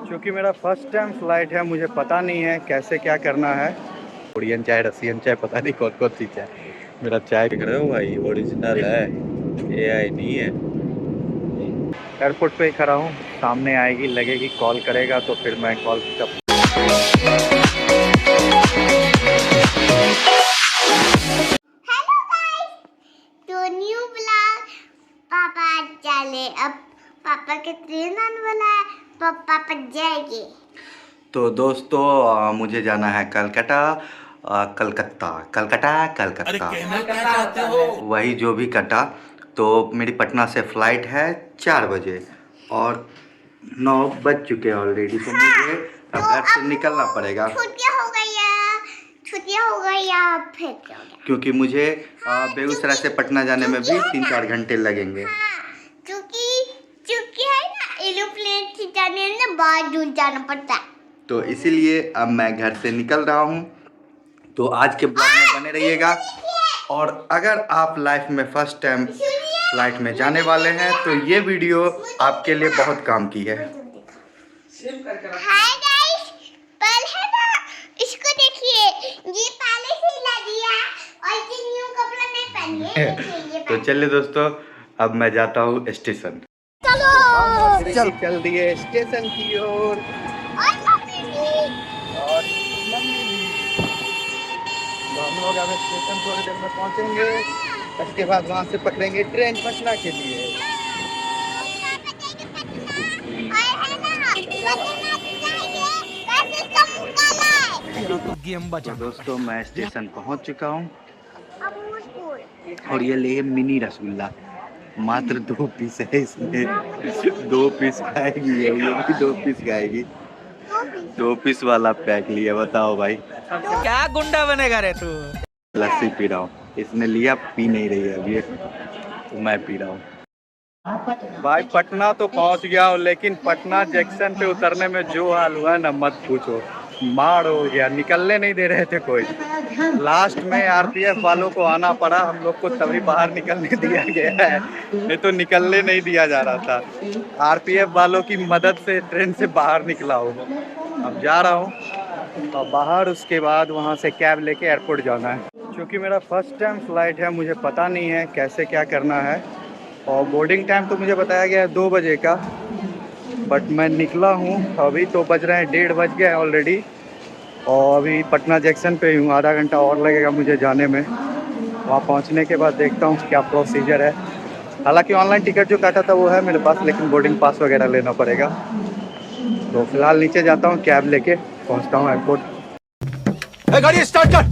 क्योंकि मेरा first time flight है, मुझे पता नहीं है कैसे क्या करना है। कोरियन चाय, रसियन चाय, पता नहीं कौन कौन सी चाय। मेरा चाय देख रहे हो भाई, ओरिजिनल है, एआई नहीं है। एयरपोर्ट पे ही खड़ा हूँ, सामने आएगी, लगेगी, कॉल करेगा तो फिर मैं कॉल पिकअप। तो न्यू ब्लॉग पापा चले। अब पापा के ट्रेन आने वाला है, तो पापा जाएंगे। तो दोस्तों मुझे जाना है कलकत्ता, कलकत्ता कलकत्ता कलकत्ता। अरे कहना क्या चाहते हो? वही जो भी कटा। तो मेरी पटना से फ़्लाइट है 4 बजे और 9 बज चुके हैं ऑलरेडी। तो मुझे अब घर से निकलना पड़ेगा। छुट्टियाँ हो गई या फिर क्या हो गया? क्योंकि मुझे बेगूसराय से पटना जाने में भी 3-4 घंटे लगेंगे। क्योंकि है ना, एरोप्लेन से जाने में बहुत दूर जाना पड़ता है। तो इसीलिए अब मैं घर से निकल रहा हूँ। तो आज के ब्लॉग में बने रहिएगा। और अगर आप लाइफ में फर्स्ट टाइम फ्लाइट में जाने वाले हैं तो ये वीडियो आपके लिए बहुत काम की है। हाय गाइस, पल है ना, इसको देखिए, ये पहले से ला दिया और ये न्यू कपड़ा नहीं पहने। तो चलिए दोस्तों, अब मैं जाता हूँ स्टेशन। चल दिए स्टेशन की ओर। और मम्मी भी। और मम्मी भी। तो हम लोग अब स्टेशन थोड़ी देर में पहुँचेंगे। उसके बाद वहाँ से पकड़ेंगे ट्रेन पटना के लिए। तो दोस्तों मैं स्टेशन पहुँच चुका हूँ और ये ले मिनी रसगुल्ला, मात्र 2 पीस है इसमें। 2 पीस खाएगी ये भी 2 पीस खाएगी। 2 पीस वाला पैक लिया, बताओ भाई क्या गुंडा बनेगा रे तू। लस्सी पी रहा हूँ, इसने लिया, पी नहीं रही है अभी, तो मैं पी रहा हूँ। भाई पटना तो पहुँच गया हूँ, लेकिन पटना जंक्शन पे उतरने में जो हाल हुआ ना मत पूछो। मार हो गया, निकलने नहीं दे रहे थे कोई। लास्ट में आरपीएफ वालों को आना पड़ा, हम लोग को तभी बाहर निकलने दिया गया है, नहीं तो निकलने नहीं दिया जा रहा था। आरपीएफ वालों की मदद से ट्रेन से बाहर निकला हूँ। अब जा रहा हूँ और बाहर, उसके बाद वहाँ से कैब लेके एयरपोर्ट जाना है। क्योंकि मेरा फर्स्ट टाइम फ्लाइट है, मुझे पता नहीं है कैसे क्या करना है। और बोर्डिंग टाइम तो मुझे बताया गया है 2 बजे का, बट मैं निकला हूँ अभी तो बज रहे हैं 1:30 बज गए ऑलरेडी। और अभी पटना जंक्शन पे हूँ, आधा घंटा और लगेगा मुझे जाने में। वहाँ पहुँचने के बाद देखता हूँ क्या प्रोसीजर है। हालांकि ऑनलाइन टिकट जो काटा था वो है मेरे पास, लेकिन बोर्डिंग पास वगैरह लेना पड़ेगा। तो फिलहाल नीचे जाता हूँ, कैब लेके पहुँचता हूँ एयरपोर्ट। गाड़ी स्टार्ट कर।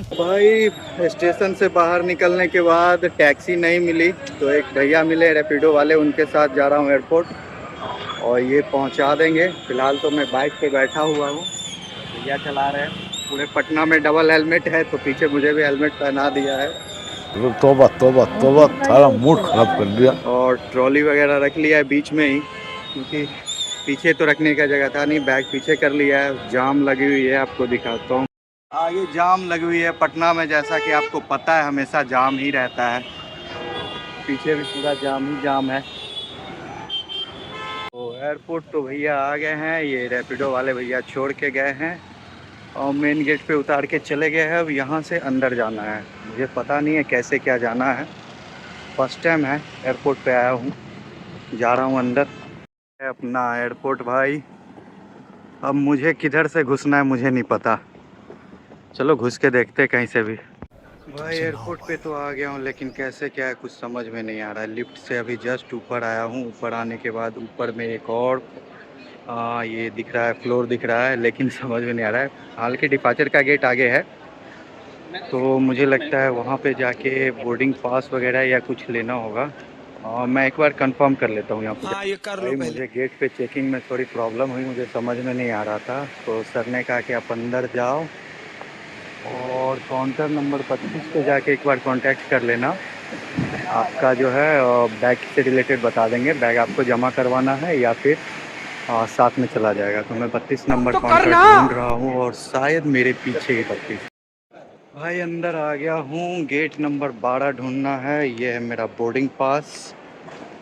भाई स्टेशन से बाहर निकलने के बाद टैक्सी नहीं मिली, तो एक भैया मिले रैपिडो वाले, उनके साथ जा रहा हूँ एयरपोर्ट और ये पहुँचा देंगे। फिलहाल तो मैं बाइक पे बैठा हुआ हूँ, भैया चला रहे हैं। पूरे पटना में डबल हेलमेट है, तो पीछे मुझे भी हेलमेट पहना दिया है। तोबा तोबा तोबा, सारा मूड खराब कर दिया। और ट्रॉली वगैरह रख लिया है बीच में ही, क्योंकि पीछे तो रखने का जगह था नहीं। बैग पीछे कर लिया है। जाम लगी हुई है, आपको दिखाता हूँ। आगे जाम लगी हुई है पटना में, जैसा कि आपको पता है हमेशा जाम ही रहता है। पीछे भी पूरा जाम ही जाम है। तो एयरपोर्ट तो भैया आ गए हैं, ये रैपिडो वाले भैया छोड़ के गए हैं और मेन गेट पे उतार के चले गए हैं। अब यहाँ से अंदर जाना है, मुझे पता नहीं है कैसे क्या जाना है। फर्स्ट टाइम है एयरपोर्ट पे आया हूँ, जा रहा हूँ अंदर। अपना एयरपोर्ट भाई, अब मुझे किधर से घुसना है मुझे नहीं पता। चलो घुस के देखते कहीं से भी। भाई एयरपोर्ट पे तो आ गया हूँ, लेकिन कैसे क्या है कुछ समझ में नहीं आ रहा है। लिफ्ट से अभी जस्ट ऊपर आया हूँ। ऊपर आने के बाद ऊपर में एक और ये दिख रहा है, फ्लोर दिख रहा है, लेकिन समझ में नहीं आ रहा है। हालांकि डिपार्चर का गेट आगे है, तो मुझे लगता है वहाँ पे जाके बोर्डिंग पास वगैरह या कुछ लेना होगा। मैं एक बार कंफर्म कर लेता हूँ यहाँ पे। भाई मुझे गेट पे चेकिंग में थोड़ी प्रॉब्लम हुई, मुझे समझ में नहीं आ रहा था, तो सर ने कहा कि आप अंदर जाओ और काउंटर नंबर 25 पे जाके एक बार कांटेक्ट कर लेना। आपका जो है बैग से रिलेटेड बता देंगे, बैग आपको जमा करवाना है या फिर साथ में चला जाएगा। तो मैं 32 नंबर तो काउंटर ढूंढ रहा हूँ और शायद मेरे पीछे ही 32। भाई अंदर आ गया हूँ, गेट नंबर 12 ढूंढना है। ये है मेरा बोर्डिंग पास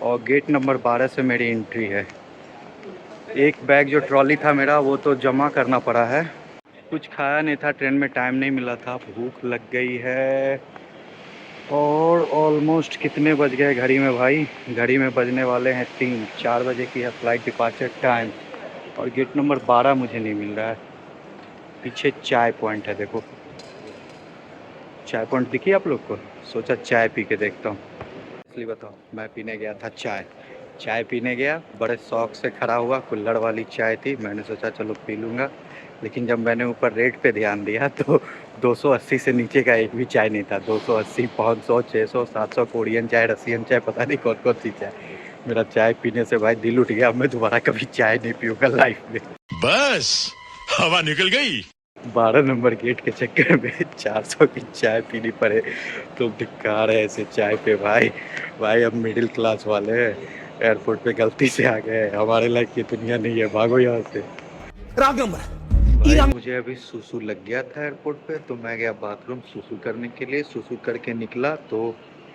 और गेट नंबर 12 से मेरी एंट्री है। एक बैग जो ट्रॉली था मेरा वो तो जमा करना पड़ा है। कुछ खाया नहीं था, ट्रेन में टाइम नहीं मिला था, भूख लग गई है। और ऑलमोस्ट कितने बज गए घड़ी में भाई? घड़ी में बजने वाले हैं 3, 4 बजे की है फ्लाइट डिपार्चर टाइम। और गेट नंबर 12 मुझे नहीं मिल रहा है। पीछे चाय पॉइंट है, देखो चाय पॉइंट दिखी आप लोग को? सोचा चाय पी के देखता हूँ। इसलिए बताओ, मैं पीने गया था चाय पीने गया, बड़े शौक से खड़ा हुआ, कुल्हड़ वाली चाय थी, मैंने सोचा चलो पी लूँगा। लेकिन जब मैंने ऊपर रेट पे ध्यान दिया तो 280 से नीचे का एक भी चाय नहीं था। 280, 500, 600, 700 कोरियन चाय, रसियन चाय, पता नहीं कौन कौन सी चाय। मेरा चाय पीने से भाई दिल उठ गया, मैं दोबारा कभी चाय नहीं पीऊँगा लाइफ में। बस हवा निकल गई। 12 नंबर गेट के चक्कर में 400 की चाय पीनी पड़े तो धिक्कार है ऐसे चाय पे भाई अब मिडिल क्लास वाले एयरपोर्ट पे गलती से आ गए, हमारे लायक ये दुनिया नहीं है, भागो यहाँ से। भाई मुझे अभी सुसु लग गया था एयरपोर्ट पे, तो मैं गया बाथरूम सुसु करने के लिए। सुसु करके निकला तो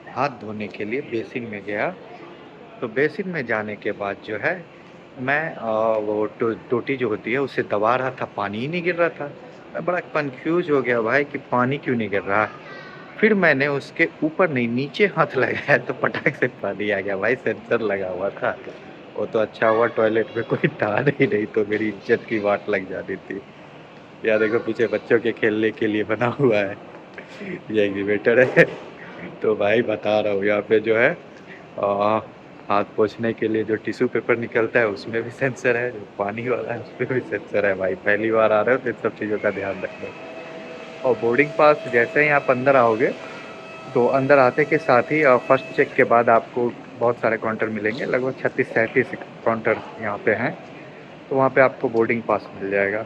हाथ धोने के लिए बेसिन में गया। तो बेसिन में जाने के बाद जो है मैं वो टोटी जो होती है उसे दबा रहा था, पानी ही नहीं गिर रहा था। मैं बड़ा कंफ्यूज हो गया भाई कि पानी क्यों नहीं गिर रहा। फिर मैंने उसके ऊपर नहीं नीचे हाथ लगाया तो पटाख से पानी आ गया भाई, सेंसर लगा हुआ था। वो तो अच्छा हुआ टॉयलेट में कोई था नहीं तो मेरी इज्जत की वाट लग जाती थी। या देखो पीछे बच्चों के खेलने के लिए बना हुआ है, ये एग्जीवेटर है। तो भाई बता रहा हूँ यहाँ पे जो है हाथ पोंछने के लिए जो टिश्यू पेपर निकलता है उसमें भी सेंसर है, जो पानी वाला है उसमें भी सेंसर है। भाई पहली बार आ रहे हो तो इन सब चीज़ों का ध्यान रखना। और बोर्डिंग पास जैसे ही आप अंदर आओगे तो अंदर आते के साथ ही फर्स्ट चेक के बाद आपको बहुत सारे काउंटर मिलेंगे, लगभग 36-37 काउंटर यहाँ पे हैं। तो वहाँ पे आपको बोर्डिंग पास मिल जाएगा।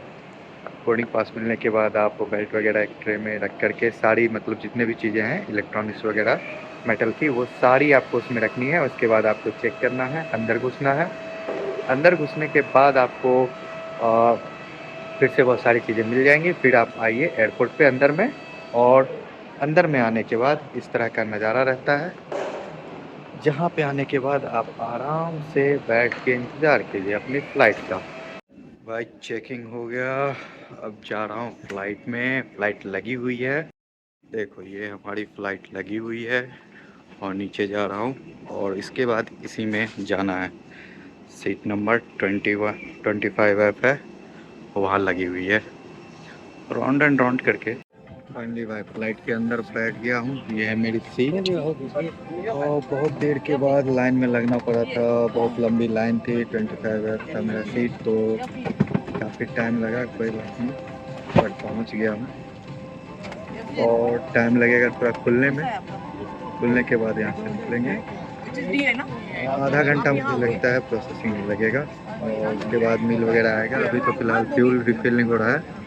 बोर्डिंग पास मिलने के बाद आप बेल्ट वगैरह एक ट्रे में रख करके सारी मतलब जितने भी चीज़ें हैं इलेक्ट्रॉनिक्स वगैरह मेटल की वो सारी आपको उसमें रखनी है। उसके बाद आपको चेक करना है, अंदर घुसना है। अंदर घुसने के बाद आपको फिर से बहुत सारी चीज़ें मिल जाएंगी। फिर आप आइए एयरपोर्ट पे अंदर में, और अंदर में आने के बाद इस तरह का नज़ारा रहता है, जहाँ पे आने के बाद आप आराम से बैठ के इंतज़ार कीजिए अपनी फ़्लाइट का। भाई चेकिंग हो गया, अब जा रहा हूँ फ़्लाइट में। फ़्लाइट लगी हुई है, देखो ये हमारी फ़्लाइट लगी हुई है और नीचे जा रहा हूँ। और इसके बाद इसी में जाना है, सीट नंबर 25F है, वहाँ लगी हुई है। राउंड एंड राउंड करके फाइनली भाई फ्लाइट के अंदर बैठ गया हूँ। ये है मेरी सीट, और बहुत देर के बाद लाइन में लगना पड़ा था, बहुत लंबी लाइन थी। 25F था मेरा सीट, तो काफ़ी टाइम लगा, कोई बात नहीं, पर पहुँच गया हूँ। और टाइम लगेगा थोड़ा खुलने में, खुलने के बाद यहाँ से निकलेंगे। आधा घंटा मुझे लगता है प्रोसेसिंग में लगेगा, और उसके बाद मील वगैरह आएगा। अभी तो फिलहाल फ्यूल रिफिलिंग हो रहा है।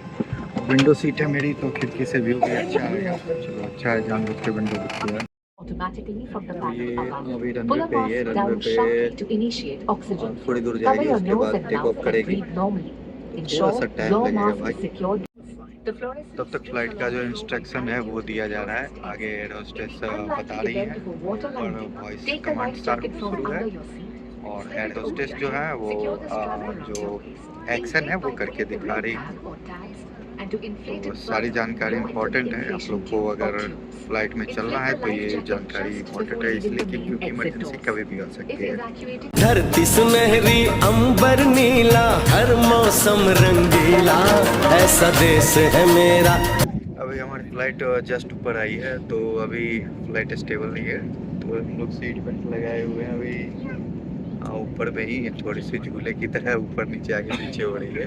विंडो सीट है मेरी, तो खिड़की से व्यू भी अच्छा आएगा। चलो अच्छा है, जान बुझ के विंडो दिखती है। ये अभी रनवे पे, ये रनवे पे थोड़ी दूर जाएगी, उसके बाद टेक ऑफ करेगी, थोड़ा सा टाइम लगेगा भाई। तब तक फ्लाइट का जो इंस्ट्रक्शन है वो दिया जा रहा है, आगे एयर होस्टेस बता रही है, और वॉइस कमांड स्टार शुरू है। और एयर होस्टेस जो है वो जो एक्शन है वो करके दिखा रही है। तो सारी जानकारी इम्पोर्टेंट है, आप लोग को अगर फ्लाइट में चलना है तो ये जानकारी इम्पोर्टेंट है, इसलिए कि क्योंकि इमरजेंसी कभी भी आ सकती है। धरती सुनहरी अंबर नीला, हर मौसम रंगीला, ऐसा देश है मेरा। अभी हमारी फ्लाइट जस्ट ऊपर आई है, तो अभी फ्लाइट स्टेबल नहीं है, तो हम लोग सीट बेल्ट लगाए हुए हैं। अभी ऊपर में ही थोड़ी सी झूले की तरह ऊपर नीचे आगे पीछे हो रही है।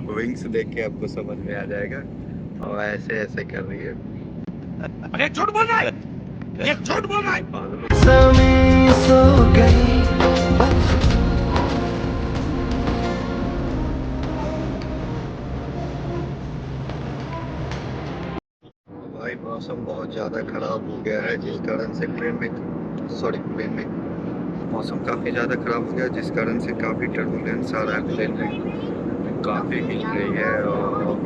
विंग्स देख के आपको समझ में आ जाएगा, और ऐसे ऐसे कर रही है। अरे झूठ बोल रहा है, ये झूठ बोल रहा है। ज़मीं सो गई। भाई मौसम बहुत ज़्यादा ख़राब हो गया है, जिस कारण से प्लेन में मौसम काफ़ी ज़्यादा ख़राब हो गया, जिस कारण से काफ़ी टर्बुलेंस आ रहा है। प्लेन में काफ़ी हिल रही है, और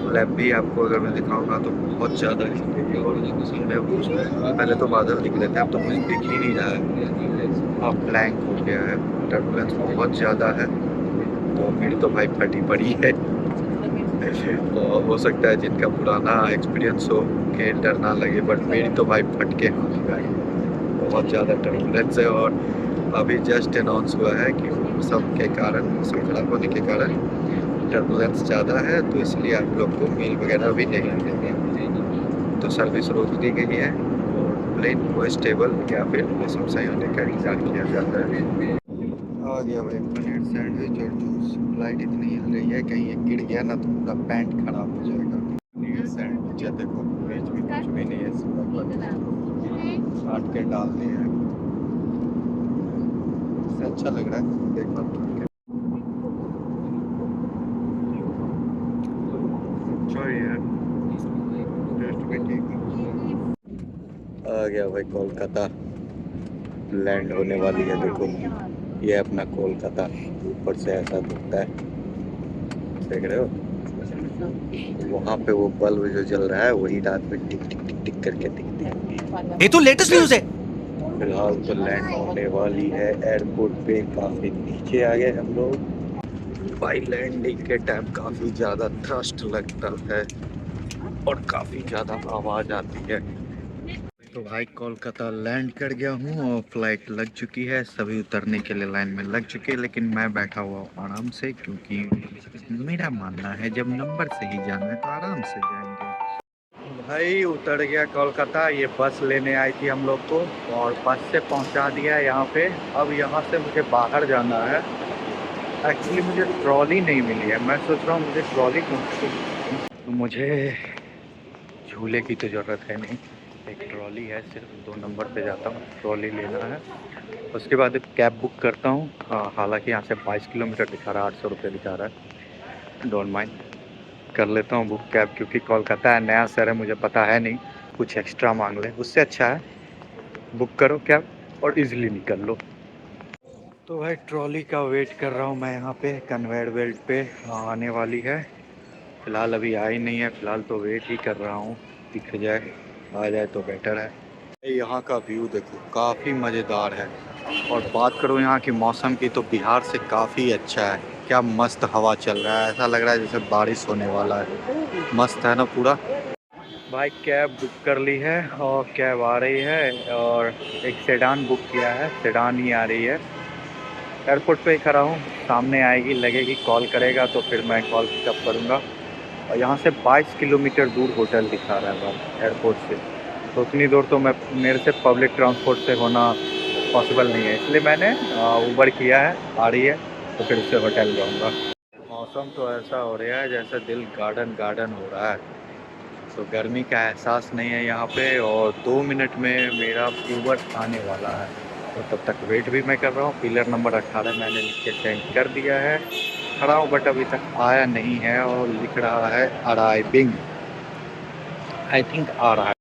फ्लैप भी आपको अगर मैं दिखाऊंगा तो बहुत ज़्यादा हिल रही है। और पहले तो बादल दिख रहे थे, अब तो कुछ दिख ही नहीं रहा है, अब ब्लैंक हो गया है। टर्बुलेंस बहुत ज़्यादा है, तो मेरी तो भाई फटी पड़ी है। तो हो सकता है जिनका पुराना एक्सपीरियंस हो कि डर ना लगे, बट मेरी तो भाई फट के हाथ गई। बहुत ज़्यादा टर्बुलेंस है और अभी जस्ट अनाउंस हुआ है कि मौसम के कारण, मौसम खराब होने के कारण टर्बुलेंस ज़्यादा है, तो इसलिए आप लोग को मील वगैरह भी नहीं मिलेंगे। तो सर्विस रोक दी गई है और प्लेन को स्टेबल या फिर मौसम सही होने का इंतजार किया जाता है। आ गया भाई पनीर सैंडविच और जूस। फ्लाइट इतनी हिल रही है, कहीं ये गिर गया ना तो पूरा पैंट खराब हो जाएगा। पनीर सैंडविच है, देखो वेज भी कुछ भी नहीं है, काट के डाल दिए हैं। अच्छा लग रहा है, देखो आ गया भाई कोलकाता। लैंड होने वाली है, देखो ये अपना कोलकाता ऊपर से ऐसा दिखता है, देख रहे हो? वहाँ पे वो बल्ब जो जल रहा है वही रात में टिक टिक टिक टिक करके दिखती है। ये तो लेटेस्ट न्यूज़ है। फिलहाल तो लैंड होने वाली है एयरपोर्ट पे। काफी नीचे आ गए हम लोग। भाई लैंडिंग के टाइम काफी ज्यादा थ्रस्ट लगता है और काफी ज्यादा आवाज आती है। तो भाई कोलकाता लैंड कर गया हूँ और फ्लाइट लग चुकी है। सभी उतरने के लिए लाइन में लग चुके हैं, लेकिन मैं बैठा हुआ हूँ आराम से, क्योंकि मेरा मानना है जब नंबर से ही जाना है तो आराम से जाएंगे। भाई उतर गया कोलकाता। ये बस लेने आई थी हम लोग को और बस से पहुंचा दिया है यहाँ पे। अब यहाँ से मुझे बाहर जाना है। एक्चुअली मुझे ट्रॉली नहीं मिली है, मैं सोच रहा हूँ मुझे ट्रॉली तो मुझे झूले की तो ज़रूरत है नहीं, एक ट्रॉली है, सिर्फ 2 नंबर पे जाता हूँ, ट्रॉली लेना है। उसके बाद कैब बुक करता हूँ। हालांकि यहाँ से 22 किलोमीटर दिखा रहा है, 800 रुपये दिखा रहा है। डोंट माइंड, कर लेता हूँ बुक कैब, क्योंकि कोलकाता है, नया शहर है, मुझे पता है नहीं, कुछ एक्स्ट्रा मांग ले। उससे अच्छा है बुक करो कैब और इजीली निकल लो। तो भाई ट्रॉली का वेट कर रहा हूँ मैं यहाँ पे, कन्वेयर बेल्ट पे आने वाली है। फ़िलहाल अभी आई नहीं है, फ़िलहाल तो वेट ही कर रहा हूँ, दिख जाए, आ जाए तो बेटर है। यहाँ का व्यू देखो काफ़ी मज़ेदार है। और बात करूँ यहाँ की मौसम की तो बिहार से काफ़ी अच्छा है। क्या मस्त हवा चल रहा है, ऐसा लग रहा है जैसे बारिश होने वाला है। मस्त है ना पूरा। भाई कैब बुक कर ली है और कैब आ रही है, और एक सेडान बुक किया है, सेडान ही आ रही है। एयरपोर्ट पे ही खड़ा हूँ, सामने आएगी, लगेगी, कॉल करेगा तो फिर मैं कॉल पिकअप करूँगा। और यहाँ से 22 किलोमीटर दूर होटल दिखा रहा है भाई एयरपोर्ट से, तो उतनी दूर तो मेरे से पब्लिक ट्रांसपोर्ट से होना पॉसिबल नहीं है, इसलिए मैंने उबर किया है, आ रही है तो फिर उससे होटल जाऊँगा। मौसम तो ऐसा हो रहा है जैसे दिल गार्डन गार्डन हो रहा है, तो गर्मी का एहसास नहीं है यहाँ पे। और 2 मिनट में मेरा उबर आने वाला है, तो तब तक वेट भी मैं कर रहा हूँ। पिलर नंबर 18 मैंने लिख के सेंड कर दिया है, खड़ा हूँ, बट अभी तक आया नहीं है और लिख रहा है अराइविंग। आई थिंक आ रहा है।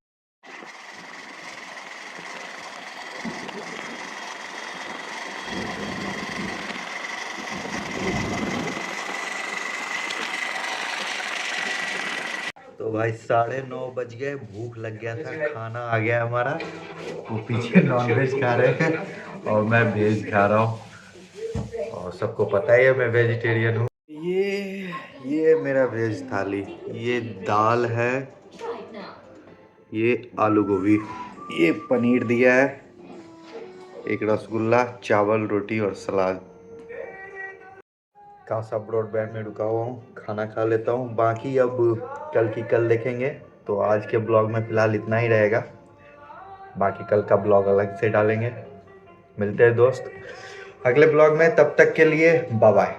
तो भाई 9:30 बज गए, भूख लग गया था, खाना आ गया हमारा। वो पीछे नॉनवेज खा रहे हैं और मैं वेज खा रहा हूँ, और सबको पता ही है मैं वेजिटेरियन हूँ। ये मेरा वेज थाली, ये दाल है, ये आलू गोभी, ये पनीर दिया है, एक रसगुल्ला, चावल, रोटी और सलाद। कांसा ब्रॉडबैंड में रुका हुआ हूँ, खाना खा लेता हूँ, बाकी अब कल की कल देखेंगे। तो आज के ब्लॉग में फ़िलहाल इतना ही रहेगा, बाकी कल का ब्लॉग अलग से डालेंगे। मिलते हैं दोस्त अगले ब्लॉग में, तब तक के लिए बाय बाय।